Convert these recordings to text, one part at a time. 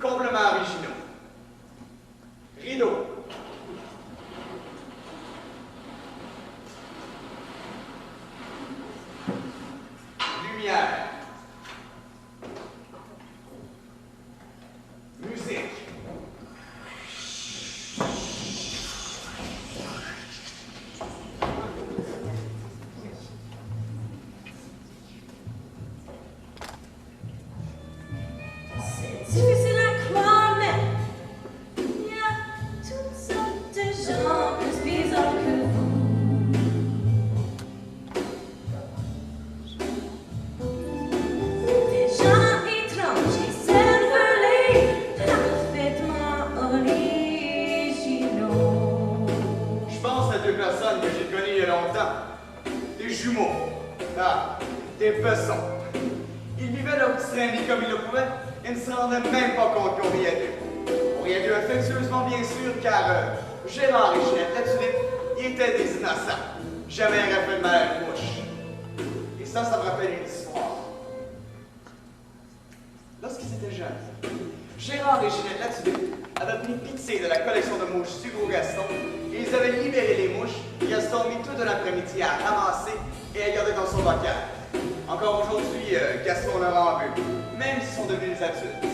Compléments originaux. Rideau. Lumière. Musique. C'est difficile à croire, mais il y a toutes sortes de gens plus bizarres que vous. Des gens étranges et cervelés, parfaitement originaux. Je pense à deux personnes que j'ai connues il y a longtemps. Des jumeaux. Ah, des bessons. Ils vivaient leur petit train de vie comme ils le pouvaient et ne se rendaient même pas compte qu'on riait d'eux. On riait d'eux affectueusement, bien sûr, car Gérard et Ginette là-dessus, ils étaient des innocents. Jamais un fait de mal à une mouche. Et ça me rappelle une histoire. Lorsqu'ils étaient jeunes, Gérard et Ginette là-dessus avaient pris pitié de la collection de mouches du gros Gaston et ils avaient libéré les mouches et Gaston mis tout de l'après-midi à ramasser et à garder dans son bocal. Encore aujourd'hui, Gaston leur en veut, même s'ils sont devenus des adultes.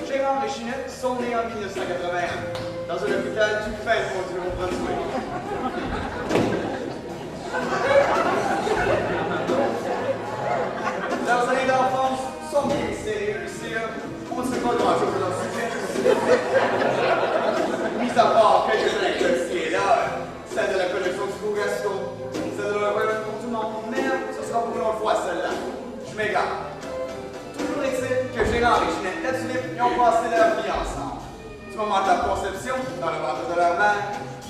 Gérard et Ginette sont nés en 1981 dans un hôpital du fin fond du Nouveau-Brunswick. Leurs années d'enfance sont bien sérieux ici, on ne sait pas grand-chose de leur sujet. Mis à part quelques anecdotes ici et là, celle de la collection du gros Gaston, celle de leur voyage pour tout le monde, mais ce sera pour une autre fois celle-là. Je m'égare. Toujours est-il que Gérard et Ginette là-dessus, ils ont passé leur vie ensemble. Du moment de la conception, dans le ventre de leur mère,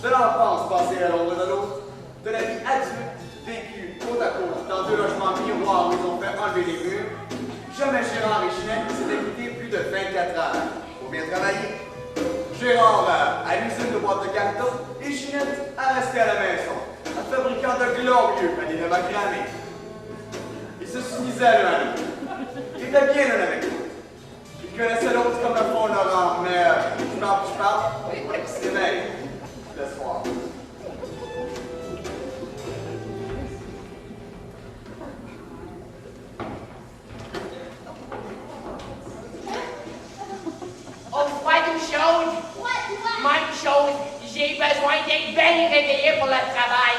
de l'enfance passée à l'ombre de l'autre, de la vie adulte vécue côte à côte dans deux logements miroirs où ils ont fait enlever les murs, jamais Gérard et Ginette ne s'étaient quittés plus de 24 heures pour bien travailler. Gérard à l'usine de boîtes de carton et Ginette à rester à la maison, en fabriquant de glorieux paniers de macramé. Ils se soumisaient l'un à l'autre. Ils étaient bien l'un avec l'autre. Ils connaissaient l'autre comme le fond de leur âme, mais je parle, ils se réveillent le soir. Oh, pas une chose. Même chose, j'ai besoin d'être bien réveillé pour le travail.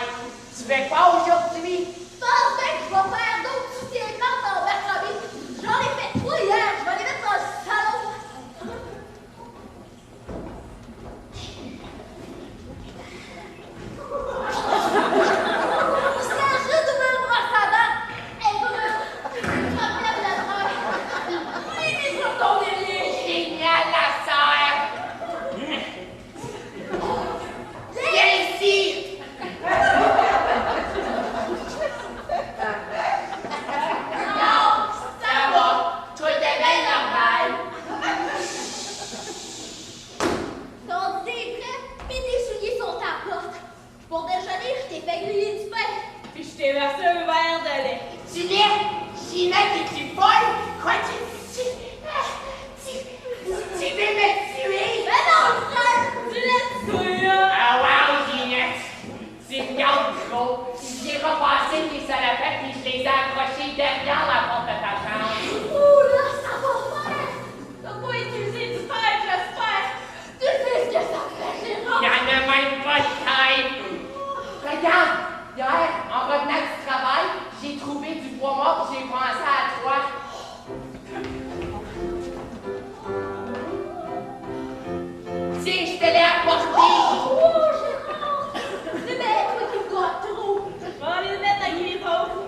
Tu fais quoi aujourd'hui? Je pense bien que je vais faire d'autres soutiens-plantes dans Bertrami. J'en ai fait 3 hier, je vais les mettre dans le salon. Je viens juste d'ouvrir le brosse à dents. Elle brûle. Je me lève la main. Oui, mais sur ton derrière. Génial, la sœur. Viens ici. Non, ça va. Tout est bien normal. Ton dîner est prêt, puis tes souliers sont à la porte. Pour déjeuner, je t'ai fait griller du pain. Puis je t'ai versé un verre de lait. Tu l'es? Ginette, es-tu folle? Quoi, tu veux me tuer? Mais non, frère, tu laisses toi. Ah wow, Ginette! Tu regardes trop. J'ai repassé tes salopettes et je les ai accrochées derrière la porte de ta chambre. Ouh là, ça va faire. T'as pas utilisé du fer, j'espère. Tu sais ce que ça fait, Il Gérard. n'y en a même pas de taille. Regarde, hier, en revenant du travail, j'ai trouvé du bois mort et j'ai pensé à toi. Tiens, je te l'ai apporté. Oh, Gérard. C'est bien toi qui me dois trop. Je vais aller le mettre avec les autres.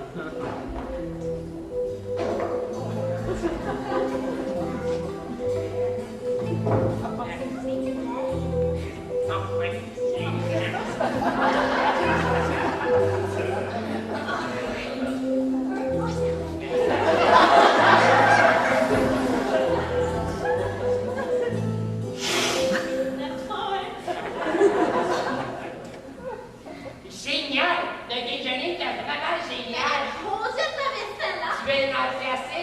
Génial! Le déjeuner était vraiment génial! Mon Dieu, t'avais celle-là. Tu veux le remplacer?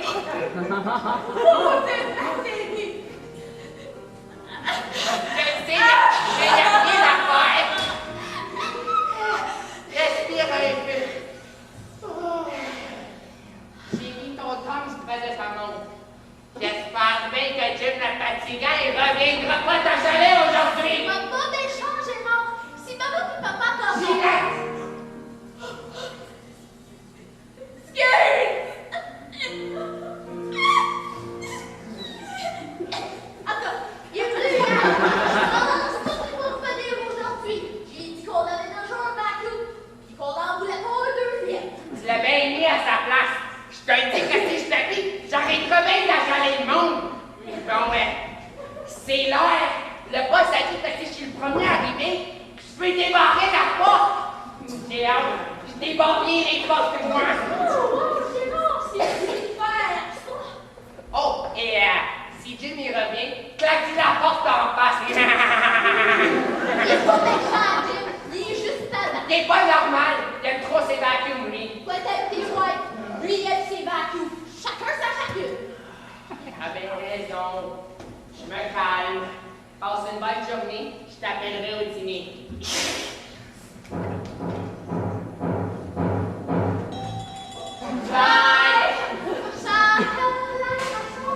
Oh, c'est pas fini. sais, il n'y a rien à faire. Respire un peu. Oh. J'ai mis ton Tom près de sa montre. J'espère bien que Jim le fatigant ne reviendra pas t'achaler aujourd'hui. Il va pas d'échanger, non. Si maman et papa t'entendent. Silence! Attends, il est venu hier. Non, c'est pas qu'il va revenir aujourd'hui. J'ai dit qu'on avait déjà un vacuum, puis qu'on en voulait pas un deuxième. Tu l'as bien mis à sa place. Je te dis que si je t'applique, j'arrêterai bien d'achaler le monde. Bon, c'est l'heure. Le boss a dit que si je suis le premier arrivé, je peux débarrer la porte. J'ai hâte. Je débarre bien les portes de moi. Oh, c'est bon, c'est super. Oh, et si Jim y revient, claque la porte en face. Il est pas méchant, Jim. Il est juste tannant. Il est pas normal. Il aime trop ses vacuums, lui. Toi, t'aimes tes whites. Lui, il aime ses vacuums. Chacun sa chacune. Avec raison. Je me calme. Passe une bonne journée. Je t'appellerai au dîner. Bye! Chacun la chanson.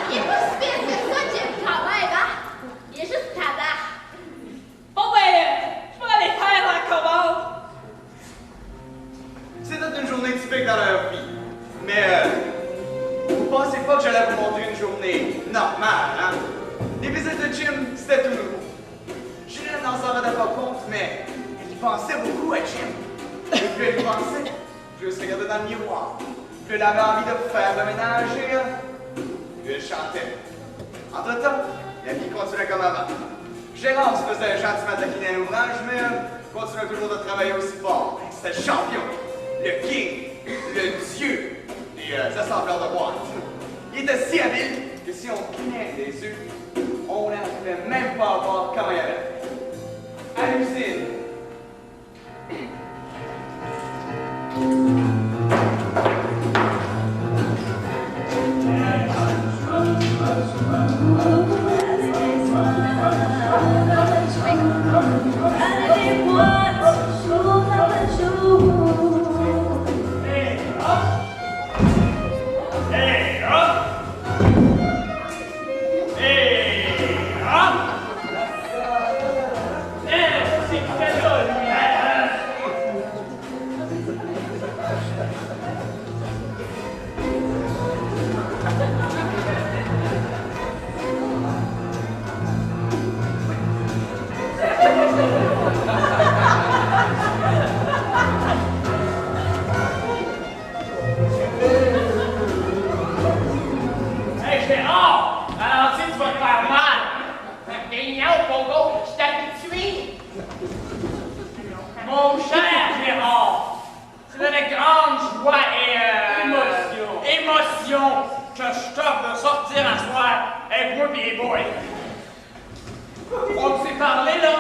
Il est pas si pire que ça, Jim, quand même, hein? Il est juste tabac. Bon ben, je vais aller faire la commande. C'était une journée typique dans leur vie. Mais vous pensez pas que j'allais vous montrer une journée normale, hein? Les visites de Jim, c'était tout nouveau. Julien n'en s'en rendait pas compte, mais elle y pensait beaucoup à Jim. Et plus elle y pensait, plus elle se regardait dans le miroir. Plus elle avait envie de faire le ménage et plus elle chantait. Entre-temps, la vie continuait comme avant. Gérard se faisait gentiment taquiner à l'ouvrage, mais continuait toujours de travailler aussi fort. C'était le champion, le king, le dieu des assembleurs de boîtes. Il était si habile que si on clignait les yeux, on n'arrivait même pas à voir comment il avait fait. Hallucine. Mon cher Gérard, c'est avec grande joie et émotion que je t'offre de sortir à soir avec moi et les boys. On s'est parlé là,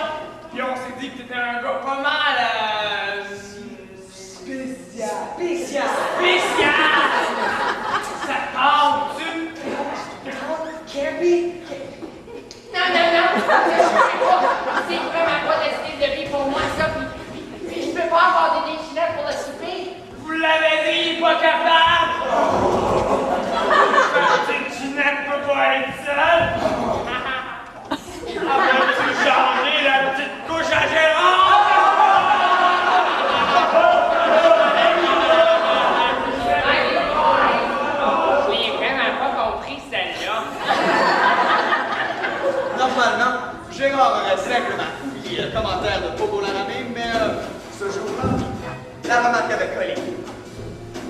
puis on s'est dit que t'étais un gars pas mal spécial. Ça tente-tu? Kevin? Non, c'est vraiment pas le style de vie pour moi ça, puis je peux pas avoir des déchinettes pour le souper. Vous l'avez dit, il est pas capable! Une déchinette peut pas être seule! Veux-tu changer la petite couche à Gérard? Je l'ai vraiment pas compris celle-là. Normalement, Gérard aurait simplement oublié le commentaire de Pogo Laramé, mais ce jour-là, la remarque avait collé.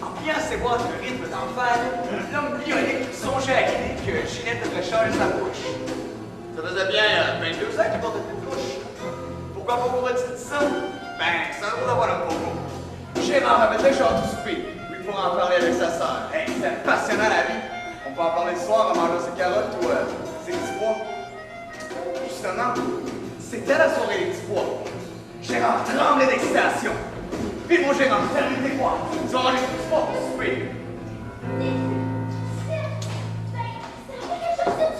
En pliant ses boîtes de rythme d'enfer, l'homme bionique songeait à l'idée que Ginette devrait changer sa couche. Ça faisait bien 22 ans qu'il portait une couche. Pourquoi Pogo m'a-t-il dit ça? Ben, c'est un gros d'avoir un Pogo. Gérard avait déjà tout soupé, lui pour en parler avec sa sœur. Hey, c'est passionnant la vie. On peut en parler le soir en mangeant ses carottes ou ses petits pois. Justement, c'était la soirée des petits pois. Gérard tremblait d'excitation. Vite, mon gérant, terminez quoi? Nous allons aller tous fort pour souper.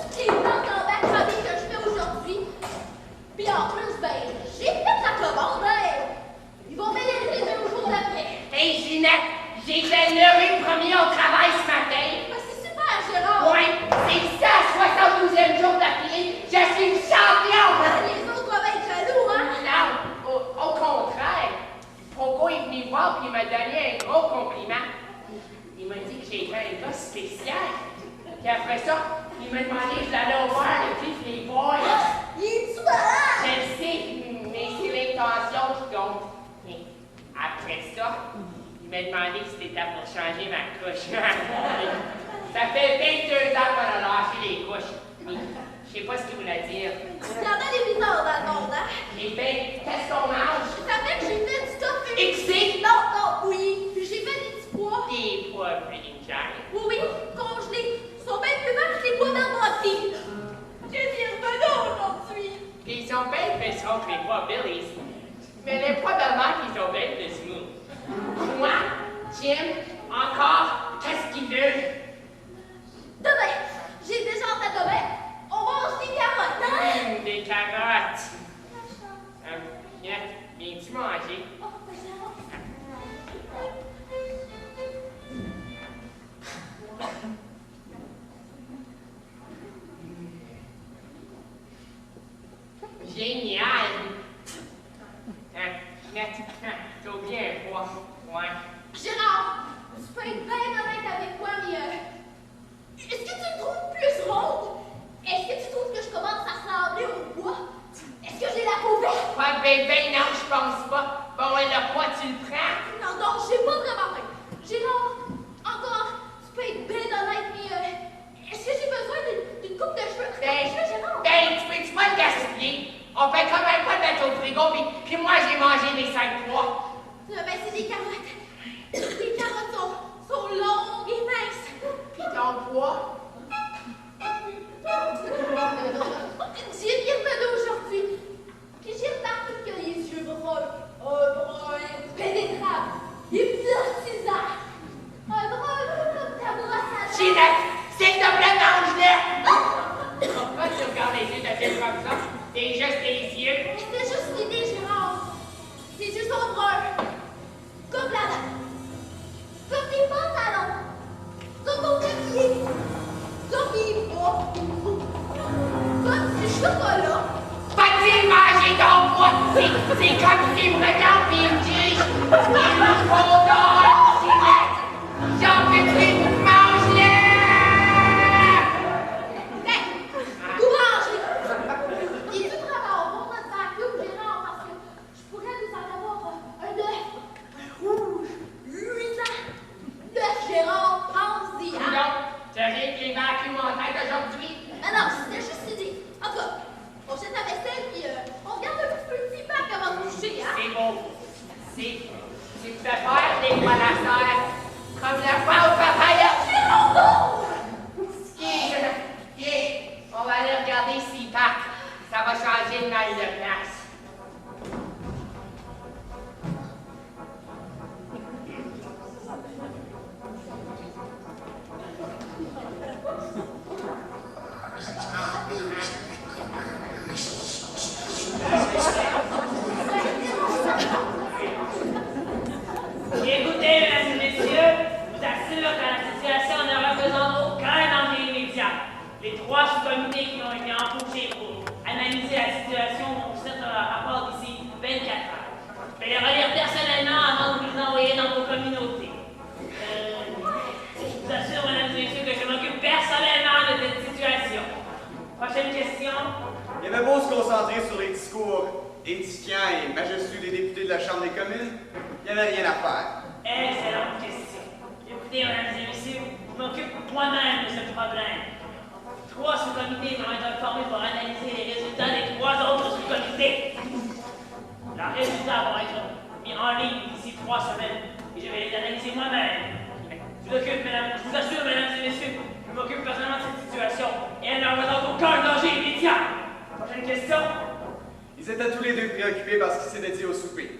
C'est les plantes en bac que je fais aujourd'hui. Puis en plus, j'ai fait la commande, ils vont me les livrer 2 jours d'après. Hey, Ginette, j'ai été levé premier au travail ce matin. C'est super, Gérard. Ouais, c'est ça, 72e jour d'affilée. Je suis champion! Les autres doivent être jaloux, hein? Non, au contraire. Pogo est venu voir et il m'a donné un gros compliment. Il m'a dit que j'étais un gars spécial. Puis après ça, il m'a demandé si j'allais voir le fils des boys. Il est-tu malade? Je le sais, mais c'est l'intention qui compte. Mais après ça, il m'a demandé si c'était pour changer ma couche. Ça fait 22 ans qu'on a lâché les couches. Mais je sais pas ce qu'il voulait dire. Il y en a des bizarres dans le monde, hein? Eh bien, qu'est-ce qu'on mange? Ça fait que j'ai fait du stuff. Excès? Non, oui. Puis j'ai fait des petits pois. Des pois Brinjai. Oui, congelés. Ils sont bien plus verts que les pois d'Argentine. J'ai dit revenons aujourd'hui. Ils sont bien plus gros que les pois Billy's. Mais les pois de marque, ils sont bien plus smooth. Moi, Jim, encore, qu'est-ce qu'il veut? Demain, j'ai déjà hâte à demain. On mange des carottes, hein? Des carottes. Viens-tu manger? Oh, Gérard. Génial! T'as oublié un pois. Ouais. Gérard, tu peux être bien honnête avec moi, mais est-ce que tu me trouves plus ronde? Est-ce que tu trouves que je commence à ressembler au bois? Est-ce que j'ai la peau verte? Quoi, bébé? Non, je pense pas. Bon, et le pois, tu le prends? Non, j'ai pas vraiment faim. Gérard, encore, tu peux être bien honnête, mais est-ce que j'ai besoin d'une coupe de cheveux? Gérard? Tu peux-tu pas le gaspiller? On peut quand même pas le mettre au frigo, puis moi, j'ai mangé mes 5 pois. C'est des carottes. Les carottes sont longues et minces. Puis ton pois? J'y ai revenu aujourd'hui. Puis j'ai remarqué que les yeux bruns, pénétrables, hypnotisants. Un brun comme ta brosse à dents. Ginette, s'il te plaît, mange-le! Pourquoi tu regardes les yeux de film comme ça? C'est juste tes yeux. C'est juste l'idée, Gérard. Ses yeux sont bruns. Comme la dent. Comme tes pantalons. Comme ton tablier. Comme les bras. Comme du chocolat. Va-t-il manger ton pois? C'est comme s'il me regarde et il me dit « Il me faut d'or, Ginette! J'en peux plus, mange-le! » Courage! Il est tout vraiment bon notre vacuum, Gérard, parce que je pourrais nous en avoir un rouge, luisant. Le Gérard, pense-y, hein? Non, t'as rien que les vacuums en tête aujourd'hui? Ah non, c'était juste l'idée. En tout cas, on jette la vaisselle, puis on regarde un petit peu le petit bac avant de coucher, hein? C'est beau. Tu peux faire des pois à serre, comme la poire au papaya. Gérard, non! On va aller regarder s'il pack. Ça va changer le mal de place. Écoutez, mesdames et messieurs, je vous assure que la situation ne représente aucun danger immédiat. Les 3 sous-comités qui ont été embauchés pour analyser la situation vont vous faire un rapport d'ici 24 heures. Je vais les relire personnellement avant de vous les envoyer dans vos communautés. Je vous assure, mesdames et messieurs, que je m'occupe personnellement de cette situation. Prochaine question. Il avait beau se concentrer sur les discours édifiants et majestueux des députés de la Chambre des communes, il n'y avait rien à faire. Excellente question. Écoutez, mesdames et messieurs, je m'occupe moi-même de ce problème. 3 sous-comités vont être formés pour analyser les résultats des 3 autres sous-comités. Leurs résultats vont être mis en ligne d'ici 3 semaines et je vais les analyser moi-même. Je vous assure, mesdames et messieurs, je m'occupe personnellement de cette situation et elle ne représente aucun danger immédiat. Prochaine question. Ils étaient tous les deux préoccupés par ce qui s'était dit au souper.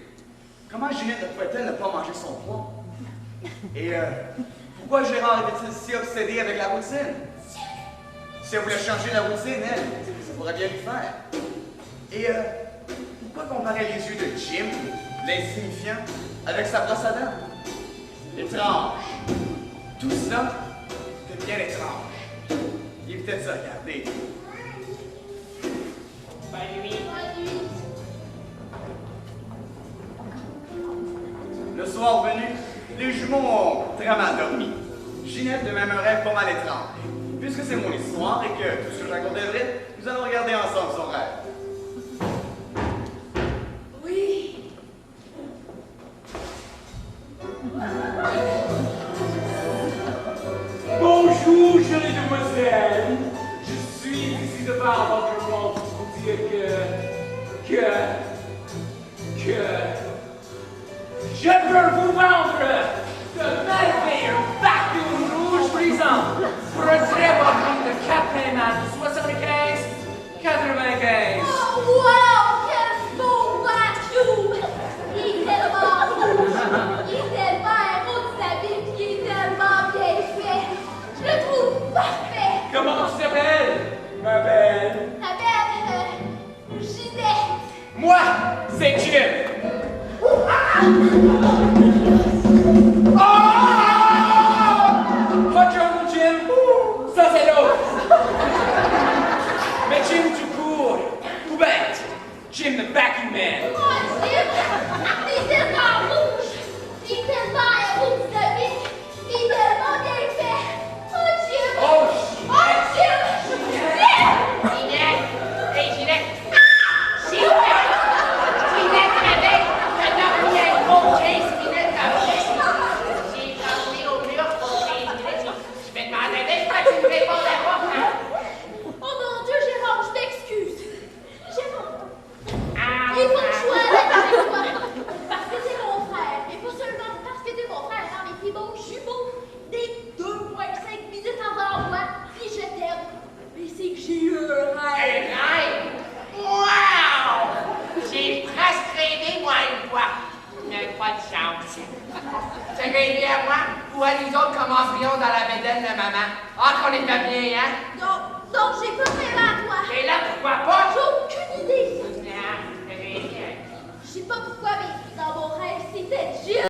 comment Ginette ne pouvait-elle ne pas manger son poids? Et pourquoi Gérard était-il si obsédé avec la routine? Si elle voulait changer la routine, elle, ça pourrait bien lui faire. Et pourquoi comparer les yeux de Jim, l'insignifiant, avec sa brosse à dents? Étrange. Tout ça, c'était bien étrange. Il est peut-être ça, regardez. Bonne nuit. Le soir venu, les jumeaux ont très mal dormi. Ginette de même un rêve pas mal étrange. Puisque c'est mon histoire et que tout ce que je raconte est vrai, nous allons regarder ensemble son rêve. Oui. Bonjour, jolie demoiselle. Je suis ici devant votre porte pour dire que je peux vous vendre de merveilleux vacuum rouge brisant pour un très bon prix de 4 paiements de 75,95. Oh, wow, quel beau vacuum! Il est tellement rouge, il est tellement héros de sa vie, puis il est tellement bien fait. Je le trouve parfait. Comment tu t'appelles, ma belle? La belle, Ginette. Moi, c'est Jim. Pas Jim, ça c'est l'autre. Mais Jim tout court, ou bête, Jim the Vacuum Man. Oh, Jim, il est tellement rouge, il est tellement héros de sa vie, il est tellement bien fait. Oh, Jim. Oh, Oh, Jim. Jim. Ginette! Hey, Ginette! Ginette! Ginette, réveille! Je n'ai rien pour 15 minutes après. J'ai parlé au mur pour 15 minutes. Je vais demander avec toi, tu me répondais pas, hein? Oh mon Dieu, Gérard, je m'excuse. Gérard, Ah, il faut que je sois honnête avec toi. Parce que c'est mon frère. Et pas seulement parce que t'es mon frère, non, mais t'es mon jumeau. Des 2,5 minutes avant moi. Puis je t'aime. Mais c'est que j'ai eu un un rêve. rêve! Wow! J'ai presque rêvé, moi, une fois. Mais pas de chance. T'as rêvé à moi ou à nous autres commencerions dans la bédaine de maman? Ah, qu'on était bien, hein? Donc j'ai pas rêvé à toi. Et là, pourquoi pas? J'ai aucune idée. Ah, t'as rêvé à qui? Je sais pas pourquoi, mais dans mon rêve, c'était Jim.